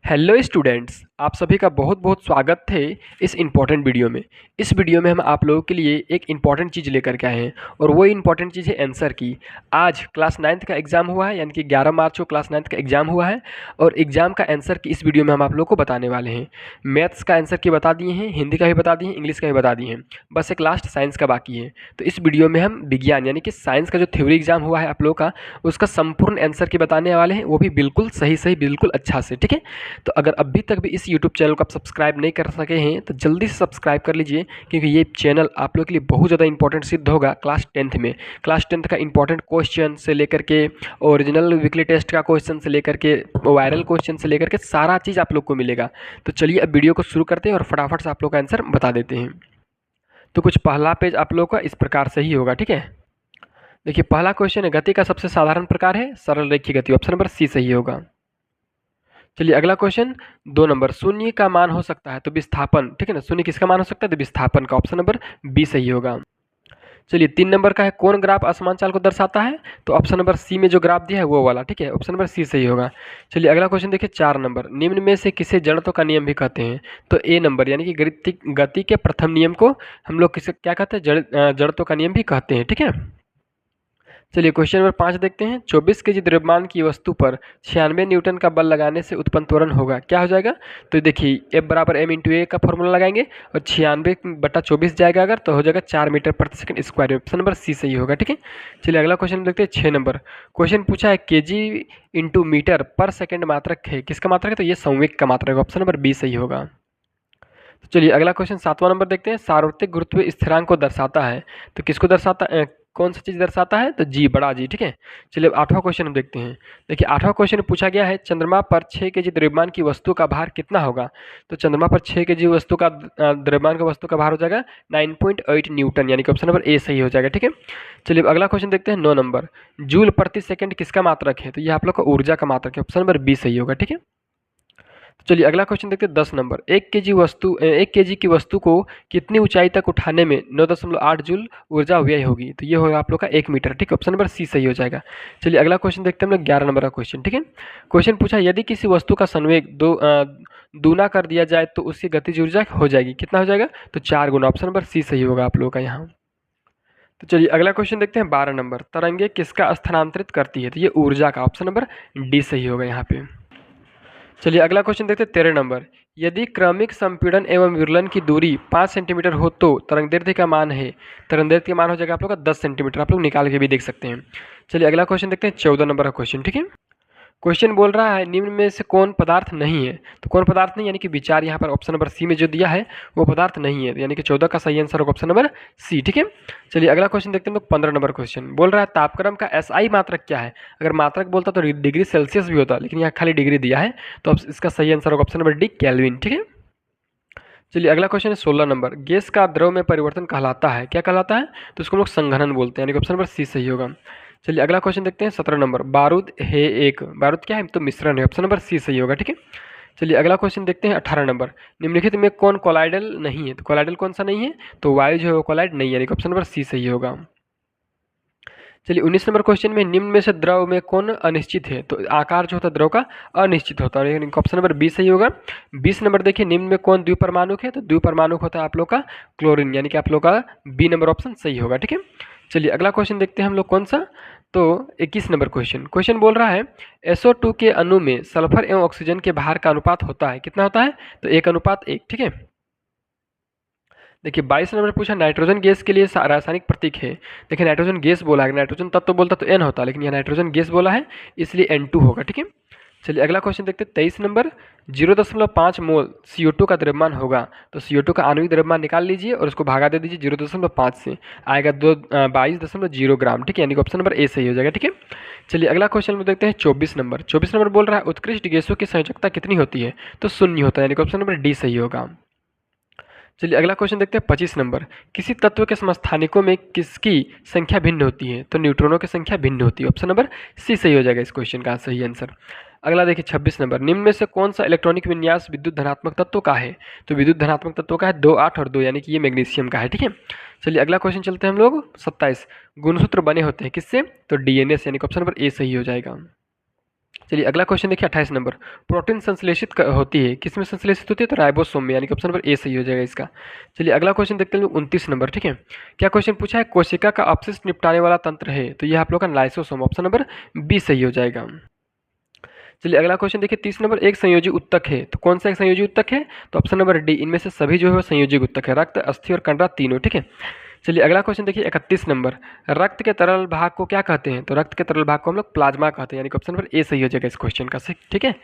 Hello students, आप सभी का बहुत बहुत स्वागत है इस इम्पॉर्टेंट वीडियो में। इस वीडियो में हम आप लोगों के लिए एक इम्पॉर्टेंट चीज़ लेकर के आए हैं और वो इम्पॉर्टेंट चीज़ है आंसर की। आज क्लास 9th का एग्ज़ाम हुआ है, यानी कि 11 मार्च को क्लास 9th का एग्ज़ाम हुआ है और एग्ज़ाम का आंसर की इस वीडियो में हम आप लोगों को बताने वाले हैं। मैथ्स का आंसर की बता दिए हैं, हिंदी का भी बता दिए हैं, इंग्लिश का भी बता दिए हैं, बस एक लास्ट साइंस का बाकी है। तो इस वीडियो में हम विज्ञान यानी कि साइंस का जो थ्योरी एग्ज़ाम हुआ है आप लोगों का, उसका संपूर्ण आंसर की बताने वाले हैं, वो भी बिल्कुल सही बिल्कुल अच्छा से। ठीक है, तो अगर अभी तक भी इस यूट्यूब चैनल को आप सब्सक्राइब नहीं कर सके हैं तो जल्दी से सब्सक्राइब कर लीजिए, क्योंकि ये चैनल आप लोग के लिए बहुत ज़्यादा इंपॉर्टेंट सिद्ध होगा क्लास 10th में। क्लास 10th का इंपॉर्टेंट क्वेश्चन से लेकर के ओरिजिनल वीकली टेस्ट का क्वेश्चन से लेकर के वायरल क्वेश्चन से लेकर के सारा चीज़ आप लोग को मिलेगा। तो चलिए अब वीडियो को शुरू करते हैं और फटाफट से आप लोग का आंसर बता देते हैं। तो कुछ पहला पेज आप लोग का इस प्रकार से ही होगा। ठीक है, देखिए पहला क्वेश्चन है, गति का सबसे साधारण प्रकार है सरल रेखीय गति। ऑप्शन नंबर सी सही होगा। चलिए अगला क्वेश्चन 2 नंबर, शून्य का मान हो सकता है तो विस्थापन। ठीक है ना, शून्य किसका मान हो सकता है तो विस्थापन का। ऑप्शन नंबर बी सही होगा। चलिए 3 नंबर का है, कौन ग्राफ असमान चाल को दर्शाता है, तो ऑप्शन नंबर सी में जो ग्राफ दिया है वो वाला। ठीक है, ऑप्शन नंबर सी सही होगा। चलिए अगला क्वेश्चन देखिए 4 नंबर, निम्न में से किसे जड़त्व का नियम भी कहते हैं, तो ए नंबर यानी कि गति के प्रथम नियम को हम लोग किसे क्या कहते हैं, जड़त्व का नियम भी कहते हैं। ठीक है, चलिए क्वेश्चन नंबर 5 देखते हैं, 24 केजी द्रव्यमान की वस्तु पर 96 न्यूटन का बल लगाने से उत्पन्न त्वरण होगा, क्या हो जाएगा। तो देखिए F बराबर m इंटू ए का फॉर्मूला लगाएंगे और 96/24 जाएगा अगर, तो हो जाएगा 4 मीटर प्रति second square. Option number C सही होगा। ठीक है, चलिए अगला क्वेश्चन देखते हैं 6 नंबर, क्वेश्चन पूछा है केजी इंटू मीटर पर सेकेंड मात्रक है, किसका मात्रक है, तो ये संवेग का मात्रक है। ऑप्शन नंबर बी सही होगा। तो चलिए अगला क्वेश्चन 7वां नंबर देखते हैं, सार्वत्रिक गुरुत्वीय स्थिरांक को दर्शाता है, तो किसको दर्शाता है, कौन सी चीज़ दर्शाता है, तो जी, बड़ा जी। ठीक है, चलिए 8वां क्वेश्चन हम देखते हैं। देखिए 8वां क्वेश्चन पूछा गया है, चंद्रमा पर 6 केजी द्रव्यमान की वस्तु का भार कितना होगा, तो चंद्रमा पर 6 केजी वस्तु का द्रव्यमान का वस्तु का भार हो जाएगा 9.8 न्यूटन, यानी कि ऑप्शन नंबर ए सही हो जाएगा। ठीक है, चलिए अगला क्वेश्चन देखते हैं 9 नंबर, जूल प्रति सेकंड किसका मात्रक है, तो ये आप लोग का ऊर्जा का मात्रक है। ऑप्शन नंबर बी सही होगा। ठीक है, चलिए अगला क्वेश्चन देखते हैं 10 नंबर, 1 केजी की वस्तु को कितनी ऊंचाई तक उठाने में 9.8 जूल ऊर्जा व्यय होगी, तो ये होगा आप लोग का 1 मीटर। ठीक है, ऑप्शन नंबर सी सही हो जाएगा। चलिए अगला क्वेश्चन देखते हैं हम लोग 11 नंबर का क्वेश्चन। ठीक है, क्वेश्चन पूछा, यदि किसी वस्तु का संवेग दूना कर दिया जाए तो उसकी गतिज ऊर्जा हो जाएगी, कितना हो जाएगा, तो 4 गुना। ऑप्शन नंबर सी सही होगा आप लोगों का यहाँ। तो चलिए अगला क्वेश्चन देखते हैं 12 नंबर, तरंगे किसका स्थानांतरित करती है, तो ये ऊर्जा का। ऑप्शन नंबर डी सही होगा यहाँ पे। चलिए अगला क्वेश्चन देखते हैं 13 नंबर, यदि क्रमिक संपीड़न एवं विरलन की दूरी 5 सेंटीमीटर हो तो तरंगदैर्ध्य का मान है, तरंगदैर्ध्य का मान हो जाएगा आप लोग का 10 सेंटीमीटर। आप लोग निकाल के भी देख सकते हैं। चलिए अगला क्वेश्चन देखते हैं 14 नंबर का क्वेश्चन। ठीक है, क्वेश्चन बोल रहा है, निम्न में से कौन पदार्थ नहीं है, तो कौन पदार्थ नहीं, यानी कि विचार यहाँ पर ऑप्शन नंबर सी में जो दिया है वो पदार्थ नहीं है, यानी कि 14 का सही आंसर होगा ऑप्शन नंबर सी। ठीक है, चलिए अगला क्वेश्चन देखते हैं हम लोग 15 नंबर क्वेश्चन, बोल रहा है तापक्रम का एसआई मात्रक क्या है। अगर मात्रक बोलता तो डिग्री सेल्सियस भी होता, लेकिन यहाँ खाली डिग्री दिया है, तो अब इसका सही आंसर होगा ऑप्शन नंबर डी केल्विन। ठीक है, चलिए अगला क्वेश्चन है 16 नंबर, गैस का द्रव में परिवर्तन कहलाता है, क्या कहलाता है, तो इसको हम लोग संघनन बोलते हैं, यानी कि ऑप्शन नंबर सी सही होगा। चलिए अगला क्वेश्चन देखते हैं 17 नंबर, बारूद है एक, बारूद क्या है, तो मिश्रण है। ऑप्शन नंबर सी सही होगा। ठीक है, चलिए अगला क्वेश्चन देखते हैं 18 नंबर, निम्नलिखित में कौन कोलाइडल नहीं है, तो कोलाइडल कौन सा नहीं है, तो वायु जो है वो कोलाइड नहीं है, यानी कि ऑप्शन नंबर सी सही होगा। चलिए 19 नंबर क्वेश्चन में, निम्न में से द्रव में कौन अनिश्चित है, तो आकार जो होता है द्रव का अनिश्चित होता है, यानी ऑप्शन नंबर बी सही होगा। 20 नंबर देखिए, निम्न में कौन द्विपरमाणुक है, तो द्विपरमाणुक होता है आप लोग का क्लोरीन, यानी कि आप लोग का बी नंबर ऑप्शन सही होगा। ठीक है, चलिए अगला क्वेश्चन देखते हैं हम लोग कौन सा, तो 21 नंबर क्वेश्चन, क्वेश्चन बोल रहा है SO2 के अणु में सल्फर एवं ऑक्सीजन के भार का अनुपात होता है, कितना होता है, तो 1:1। ठीक है, देखिए 22 नंबर पूछा, नाइट्रोजन गैस के लिए रासायनिक प्रतीक है। देखिए नाइट्रोजन गैस बोला है, नाइट्रोजन तत्व बोलता तो N होता, लेकिन यह नाइट्रोजन गैस बोला है इसलिए N2 होगा। ठीक है, चलिए अगला क्वेश्चन देखते हैं 23 नंबर, 0.5 मोल CO2 का द्रव्यमान होगा, तो CO2 का आणविक द्रव्यमान निकाल लीजिए और उसको भागा दे दीजिए 0.5 से, आएगा 22.0 ग्राम। ठीक है, यानी कि ऑप्शन नंबर ए सही हो जाएगा। ठीक है, चलिए अगला क्वेश्चन में देखते हैं 24 नंबर, 24 नंबर बोल रहा है उत्कृष्ट गैसों की संयोजकता कितनी होती है, तो 0 होता है, यानी कि ऑप्शन नंबर डी सही होगा। चलिए अगला क्वेश्चन देखते हैं 25 नंबर, किसी तत्व के समस्थानिकों में किसकी संख्या भिन्न होती है, तो न्यूट्रॉनों की संख्या भिन्न होती है। ऑप्शन नंबर सी सही हो जाएगा इस क्वेश्चन का सही आंसर। अगला देखिए 26 नंबर, निम्न में से कौन सा इलेक्ट्रॉनिक विन्यास विद्युत धनात्मक तत्व का है, तो विद्युत धनात्मक तत्व का है 2, 8 और 2, यानी कि ये मैग्नीशियम का है। ठीक है, चलिए अगला क्वेश्चन चलते हैं हम लोग 27, गुणसूत्र बने होते हैं किससे, तो DNA से, यानी कि ऑप्शन नंबर ए सही हो जाएगा। चलिए अगला क्वेश्चन देखिए 28 नंबर। प्रोटीन संश्लेषित होती है, किस में संश्लेषित होती है? तो राइबोसोम में, यानी कि ऑप्शन नंबर ए सही हो जाएगा इसका। चलिए अगला क्वेश्चन देखते हैं 29 नंबर। ठीक है, क्या क्वेश्चन पूछा है? कोशिका का अपशिष्ट निपटाने वाला तंत्र है, तो ये आप लोग का लाइसोसोम, ऑप्शन नंबर बी सही हो जाएगा। चलिए अगला क्वेश्चन देखिए 30 नंबर। एक संयोजी उत्तक है, तो कौन सा एक संयोजी उत्तक है? तो ऑप्शन नंबर डी, इनमें से सभी जो है वो संयोजी उत्तक है, रक्त, अस्थि और कंडरा तीनों। ठीक है, चलिए अगला क्वेश्चन देखिए 31 नंबर। रक्त के तरल भाग को क्या कहते हैं? तो रक्त के तरल भाग को हम लोग प्लाज्मा कहते हैं, यानी कि ऑप्शन नंबर ए सही हो जाएगा इस क्वेश्चन का। ठीक है,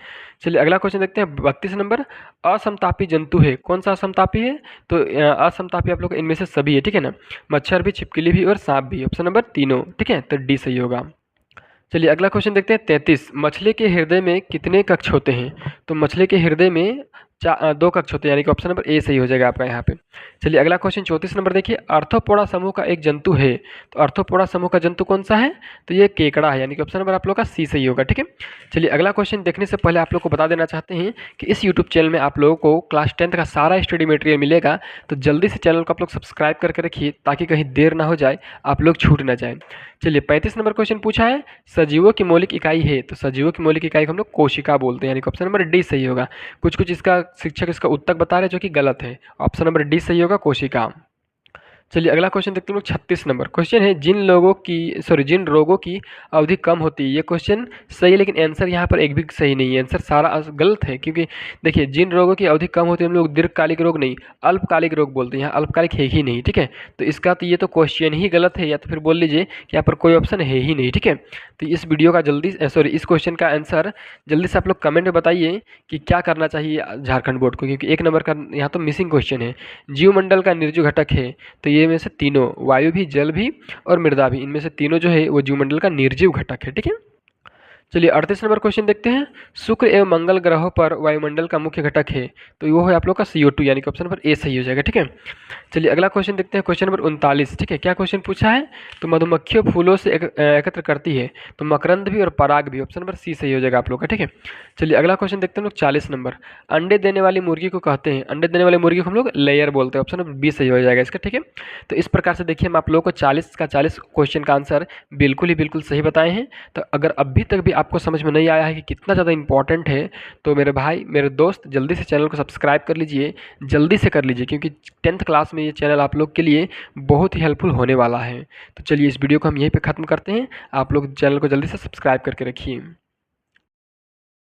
चलिए अगला क्वेश्चन देखते हैं 32 नंबर। असमतापी जंतु है, कौन सा असमतापी है? तो असमतापी आप लोग इनमें से सभी है, ठीक है ना, मच्छर भी, छिपकली भी और सांप भी, ऑप्शन नंबर तीनों। ठीक है, तो डी सही होगा। चलिए अगला क्वेश्चन देखते हैं 33। मछली के हृदय में कितने कक्ष होते हैं? तो मछली के हृदय में 2 कक्ष होते हैं, यानी कि ऑप्शन नंबर ए सही हो जाएगा आपका यहाँ पे। चलिए अगला क्वेश्चन 34 नंबर देखिए। आर्थ्रोपोडा समूह का एक जंतु है, तो आर्थ्रोपोडा समूह का जंतु कौन सा है? तो ये केकड़ा है, यानी कि ऑप्शन नंबर आप लोग का सी सही होगा। ठीक है, चलिए अगला क्वेश्चन देखने से पहले आप लोग को बता देना चाहते हैं कि इस यूट्यूब चैनल में आप लोगों को क्लास 10th का सारा स्टडी मटेरियल मिलेगा, तो जल्दी से चैनल को आप लोग सब्सक्राइब करके रखिए ताकि कहीं देर ना हो जाए, आप लोग छूट ना जाए। चलिए 35 नंबर क्वेश्चन पूछा है, सजीवों की मौलिक इकाई है, तो सजीवों की मौलिक इकाई को हम लोग कोशिका बोलते हैं, यानी कि ऑप्शन नंबर डी सही होगा। कुछ कुछ इसका शिक्षक इसका उत्तर बता रहे हैं जो कि गलत है, ऑप्शन नंबर डी सही होगा, कोशिका। चलिए अगला क्वेश्चन देखते हैं लोग 36 नंबर। क्वेश्चन है जिन रोगों की अवधि कम होती है। ये क्वेश्चन सही है, लेकिन आंसर यहाँ पर एक भी सही नहीं है, आंसर सारा गलत है। क्योंकि देखिए जिन रोगों की अवधि कम होती है हम लोग दीर्घकालिक रोग नहीं, अल्पकालिक रोग बोलते हैं, यहाँ अल्पकालिक है ही नहीं। ठीक है, तो इसका तो ये तो क्वेश्चन ही गलत है, या तो फिर बोल लीजिए कि यहाँ पर कोई ऑप्शन है ही नहीं। ठीक है, तो इस वीडियो का इस क्वेश्चन का आंसर जल्दी से आप लोग कमेंट में बताइए कि क्या करना चाहिए झारखंड बोर्ड को, क्योंकि 1 नंबर का यहाँ तो मिसिंग क्वेश्चन है। जीवमंडल का निर्जीव घटक है, तो ये में से तीनों, वायु भी, जल भी और मृदा भी, इनमें से तीनों जो है वो जीवमंडल का निर्जीव घटक है। ठीक है, चलिए 38 नंबर क्वेश्चन देखते हैं। शुक्र एवं मंगल ग्रहों पर वायुमंडल का मुख्य घटक है, तो वो है आप लोग का CO2, यानी कि ऑप्शन नंबर ए सही हो जाएगा। ठीक है, चलिए अगला क्वेश्चन देखते हैं, क्वेश्चन नंबर 39। ठीक है, क्या क्वेश्चन पूछा है? तो मधुमक्खियों फूलों से एकत्र करती है, तो मकरंद भी और पराग भी, ऑप्शन नंबर सी सही हो जाएगा आप लोग का। ठीक है, चलिए अगला क्वेश्चन देखते हैं लोग 40 नंबर। अंडे देने वाली मुर्गी को कहते हैं, अंडे देने वाली मुर्गी को हम लोग लेयर बोलते हैं, ऑप्शन नंबर बी सही हो जाएगा इसका। ठीक है, तो इस प्रकार से देखिए हम आप लोगों को 40 का 40 क्वेश्चन का आंसर बिल्कुल सही बताए हैं। तो अगर अभी तक भी आपको समझ में नहीं आया है कि कितना ज़्यादा इंपॉर्टेंट है, तो मेरे भाई, मेरे दोस्त, जल्दी से चैनल को सब्सक्राइब कर लीजिए, जल्दी से कर लीजिए, क्योंकि 10th क्लास में ये चैनल आप लोग के लिए बहुत ही हेल्पफुल होने वाला है। तो चलिए इस वीडियो को हम यहीं पे ख़त्म करते हैं। आप लोग चैनल को जल्दी से सब्सक्राइब करके रखिए।